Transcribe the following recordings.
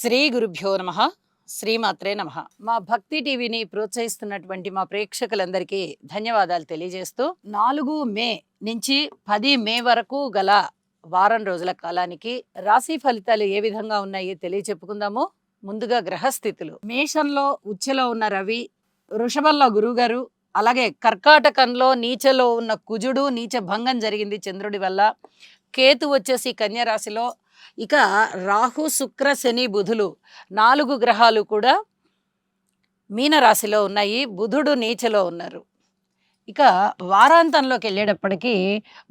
శ్రీ గురుభ్యో నమః. శ్రీమాత్రే నమః. మా భక్తి టీవీని ప్రోత్సహిస్తున్నటువంటి మా ప్రేక్షకులందరికీ ధన్యవాదాలు తెలియజేస్తూ 4 మే నుంచి 10 మే వరకు గల వారం రోజుల కాలానికి రాశి ఫలితాలు ఏ విధంగా ఉన్నాయి తెలియచెప్పుకుందాము. ముందుగా గ్రహస్థితులు. మేషంలో ఉచ్చలో ఉన్న రవి, వృషభంలో గురువుగారు, అలాగే కర్కాటకంలో నీచలో ఉన్న కుజుడు, నీచ భంగం జరిగింది చంద్రుడి వల్ల. కేతు వచ్చేసి కన్య రాశిలో. ఇక రాహు, శుక్ర, శని, బుధులు 4 గ్రహాలు కూడా మీనరాశిలో ఉన్నాయి. బుధుడు నీచలో ఉన్నారు. ఇక వారాంతంలోకి వెళ్ళేటప్పటికీ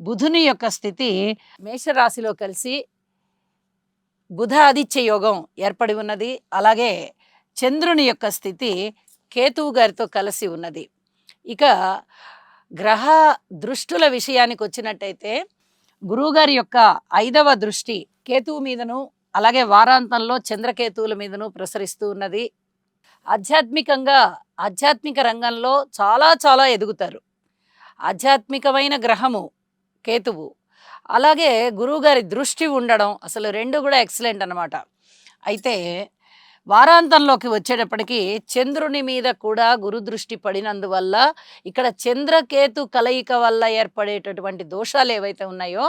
బుధుని యొక్క స్థితి మేషరాశిలో కలిసి బుధ ఆదిత్య యోగం ఏర్పడి ఉన్నది. అలాగే చంద్రుని యొక్క స్థితి కేతువు గారితో కలిసి ఉన్నది. ఇక గ్రహ దృష్టుల విషయానికి వచ్చినట్టయితే గురువుగారి యొక్క 5వ దృష్టి కేతువు మీదను, అలాగే వారాంతంలో చంద్రకేతువుల మీదను ప్రసరిస్తూ ఉన్నది. ఆధ్యాత్మిక రంగంలో చాలా ఎదుగుతారు. ఆధ్యాత్మికమైన గ్రహము కేతువు, అలాగే గురువుగారి దృష్టి ఉండడం, అసలు 2 కూడా ఎక్సలెంట్ అన్నమాట. అయితే వారాంతంలోకి వచ్చేటప్పటికి చంద్రుని మీద కూడా గురు దృష్టి పడినందువల్ల ఇక్కడ చంద్రకేతు కలయిక వల్ల ఏర్పడేటటువంటి దోషాలు ఏవైతే ఉన్నాయో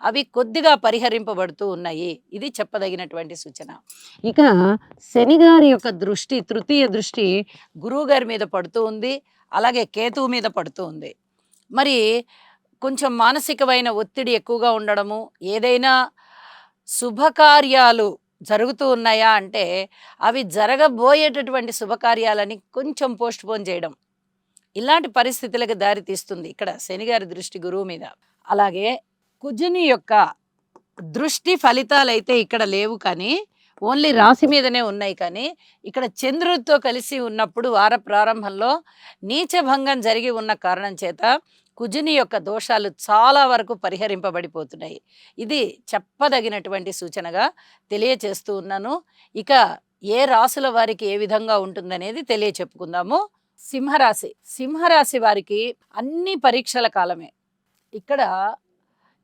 అవి కొద్దిగా పరిహరింపబడుతూ ఉన్నాయి. ఇది చెప్పదగినటువంటి సూచన. ఇక శని గారి యొక్క దృష్టి, తృతీయ దృష్టి గురువు గారి మీద పడుతూ ఉంది, అలాగే కేతువు మీద పడుతూ ఉంది. మరి కొంచెం మానసికమైన ఒత్తిడి ఎక్కువగా ఉండడము, ఏదైనా శుభకార్యాలు జరుగుతూ ఉన్నాయా అంటే అవి జరగబోయేటటువంటి శుభకార్యాలని కొంచెం పోస్ట్ పోన్ చేయడం, ఇలాంటి పరిస్థితులకు దారి తీస్తుంది ఇక్కడ శనిగారి దృష్టి గురువు మీద. అలాగే కుజుని యొక్క దృష్టి ఫలితాలైతే ఇక్కడ లేవు, కానీ ఓన్లీ రాశి మీదనే ఉన్నాయి. కానీ ఇక్కడ చంద్రుడితో కలిసి ఉన్నప్పుడు వార ప్రారంభంలో నీచభంగం జరిగి ఉన్న కారణం చేత కుజుని యొక్క దోషాలు చాలా వరకు పరిహరింపబడిపోతున్నాయి. ఇది చెప్పదగినటువంటి సూచనగా తెలియచేస్తూ ఉన్నాను. ఇక ఏ రాశుల వారికి ఏ విధంగా ఉంటుందనేది తెలియచెప్పుకుందాము. సింహరాశి వారికి అన్ని పరీక్షల కాలమే. ఇక్కడ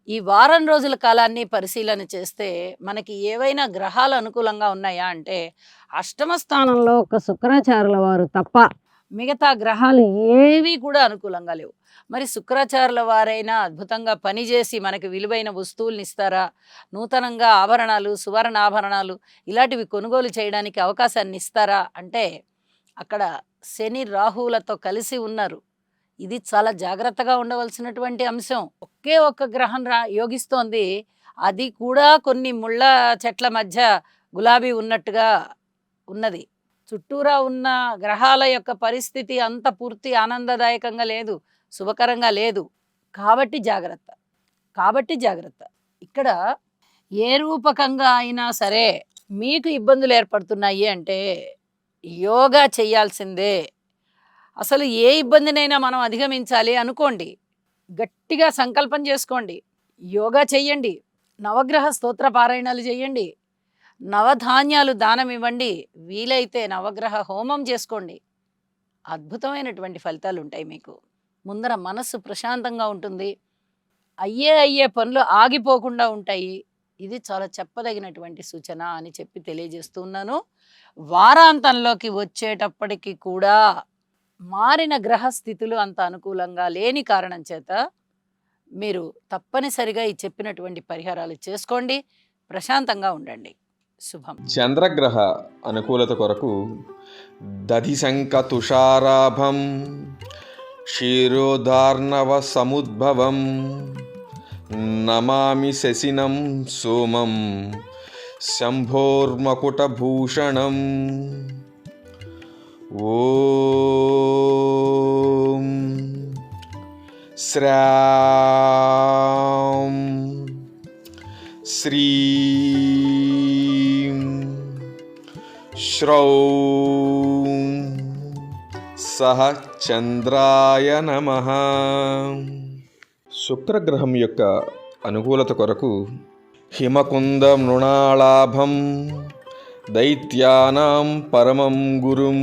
ఈ వారం రోజుల కాలాన్ని పరిశీలన చేస్తే మనకి ఏవైనా గ్రహాలు అనుకూలంగా ఉన్నాయా అంటే అష్టమ స్థానంలో ఒక శుక్రాచార్యుల వారు తప్ప మిగతా గ్రహాలు ఏవి కూడా అనుకూలంగా లేవు. మరి శుక్రాచార్యుల వారైనా అద్భుతంగా పనిచేసి మనకి విలువైన వస్తువుల్ని ఇస్తారా? నూతనంగా ఆభరణాలు, సువర్ణ ఆభరణాలు ఇలాంటివి కొనుగోలు చేయడానికి అవకాశాన్ని ఇస్తారా అంటే అక్కడ శని రాహువులతో కలిసి ఉన్నారు. ఇది చాలా జాగ్రత్తగా ఉండవలసినటువంటి అంశం. ఒకే ఒక్క గ్రహం యోగిస్తోంది, అది కూడా కొన్ని ముళ్ళ చెట్ల మధ్య గులాబీ ఉన్నట్టుగా ఉన్నది. చుట్టూరా ఉన్న గ్రహాల యొక్క పరిస్థితి అంత పూర్తి ఆనందదాయకంగా లేదు, శుభకరంగా లేదు. కాబట్టి జాగ్రత్త. ఇక్కడ ఏ రూపకంగా అయినా సరే మీకు ఇబ్బందులు ఏర్పడుతున్నాయి అంటే యోగా చేయాల్సిందే. అసలు ఏ ఇబ్బందినైనా మనం అధిగమించాలి అనుకోండి, గట్టిగా సంకల్పం చేసుకోండి, యోగా చెయ్యండి, నవగ్రహ స్తోత్ర పారాయణాలు చేయండి, నవధాన్యాలు దానం ఇవ్వండి, వీలైతే నవగ్రహ హోమం చేసుకోండి. అద్భుతమైనటువంటి ఫలితాలు ఉంటాయి మీకు. ముందర మనస్సు ప్రశాంతంగా ఉంటుంది, అయ్యే పనులు ఆగిపోకుండా ఉంటాయి. ఇది చాలా చెప్పదగినటువంటి సూచన అని చెప్పి తెలియజేస్తూ ఉన్నాను. వారాంతంలోకి వచ్చేటప్పటికి కూడా మారిన గ్రహ స్థితులు అంత అనుకూలంగా లేని కారణం చేత మీరు తప్పనిసరిగా ఈ చెప్పినటువంటి పరిహారాలు చేసుకోండి, ప్రశాంతంగా ఉండండి. శుభం. చంద్రగ్రహ అనుకూలత కొరకు దధిశంక తుషారాభం క్షీరోదార్ణవ సముద్భవం నమామి శశినం సోమం శంభోర్మకుటభూషణం. ఓం శ్రాం శ్రీం శ్రౌం సహ చంద్రాయ నమః. శుక్రగ్రహం యొక్క అనుకూలత కొరకు హిమకుంద మృణాళాభం దైత్యానాం పరమం గురుం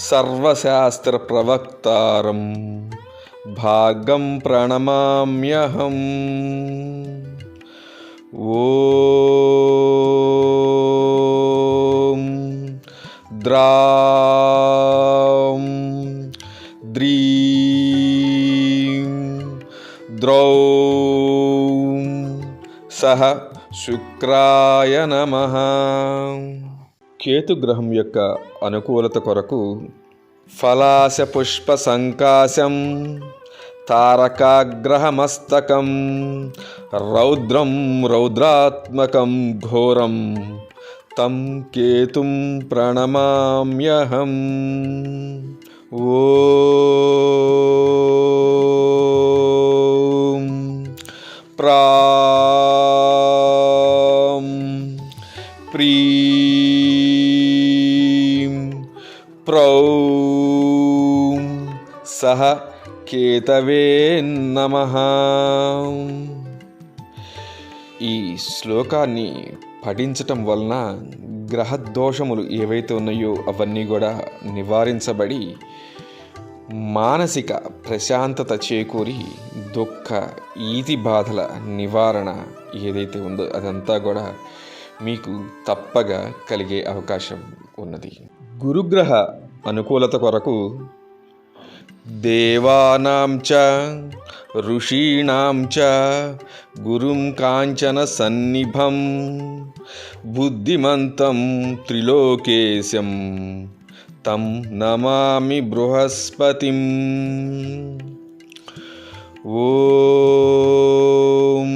సర్వశాస్త్ర ప్రవక్తారం భాగం ప్రణమామ్యహం. ఓం ద్రాం ద్రీం ద్రౌం సహ శుక్రాయ నమః. కేతుగ్రహం యొక్క అనుకూలత కొరకు ఫలాశ పుష్ప సంకాశం తారకాగ్రహమస్తకం రౌద్రం రౌద్రాత్మకం ఘోరం తం కేతుం ప్రణమామ్యహం. ఓం ప్రాం ప్రీం ప్రౌం సహ కేతవే నమః. ఈ శ్లోకాన్ని పఠించటం వలన గ్రహదోషములు ఏవైతే ఉన్నాయో అవన్నీ కూడా నివారించబడి మానసిక ప్రశాంతత చేకూరి దుఃఖ ఈతి బాధల నివారణ ఏదైతే ఉందో అదంతా కూడా మీకు తప్పగా కలిగే అవకాశం ఉన్నది. గురుగ్రహ అనుకూలత కొరకు దేవానాం చ ఋషీణాం చ గురుం కాంచన సన్నిభం బుద్ధిమంతం త్రిలోకేశం తం నమామి బృహస్పతిం. ఓం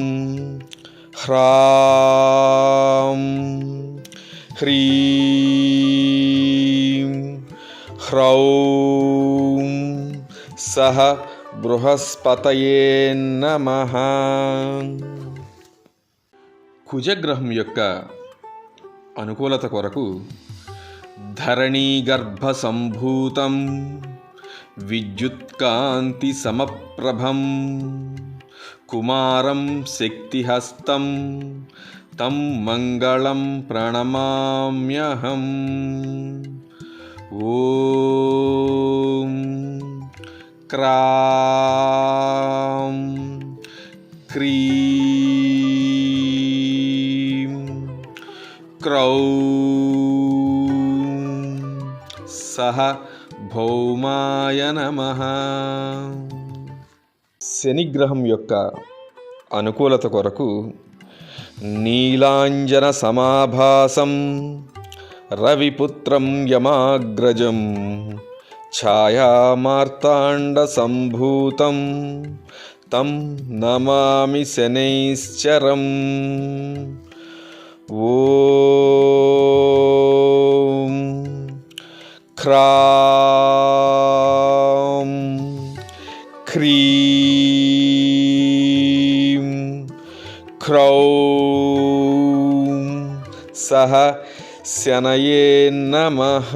హ్రాం హ్రీం హ్రౌం సహ బృహస్పతయే నమః. కుజగ్రహం యొక్క అనుకూలత కొరకు ధరణీగర్భ సంభూతం విద్యుత్కాంతి సమప్రభం కుమారం శక్తిహస్తం తం మంగళం ప్రణమామ్యహం. ఓం క్రాం క్రీం క్రౌం సహ భౌమాయ నమః. శనిగ్రహం యొక్క అనుకూలత కొరకు నీలాంజన సమాభాసం రవిపుత్రం యమాగ్రజం ఛాయామార్తాండ సంభూతం తం నమామి శనైశ్చరం. ఓం క్రాం క్రీం క్రౌం సహ శనయే నమః.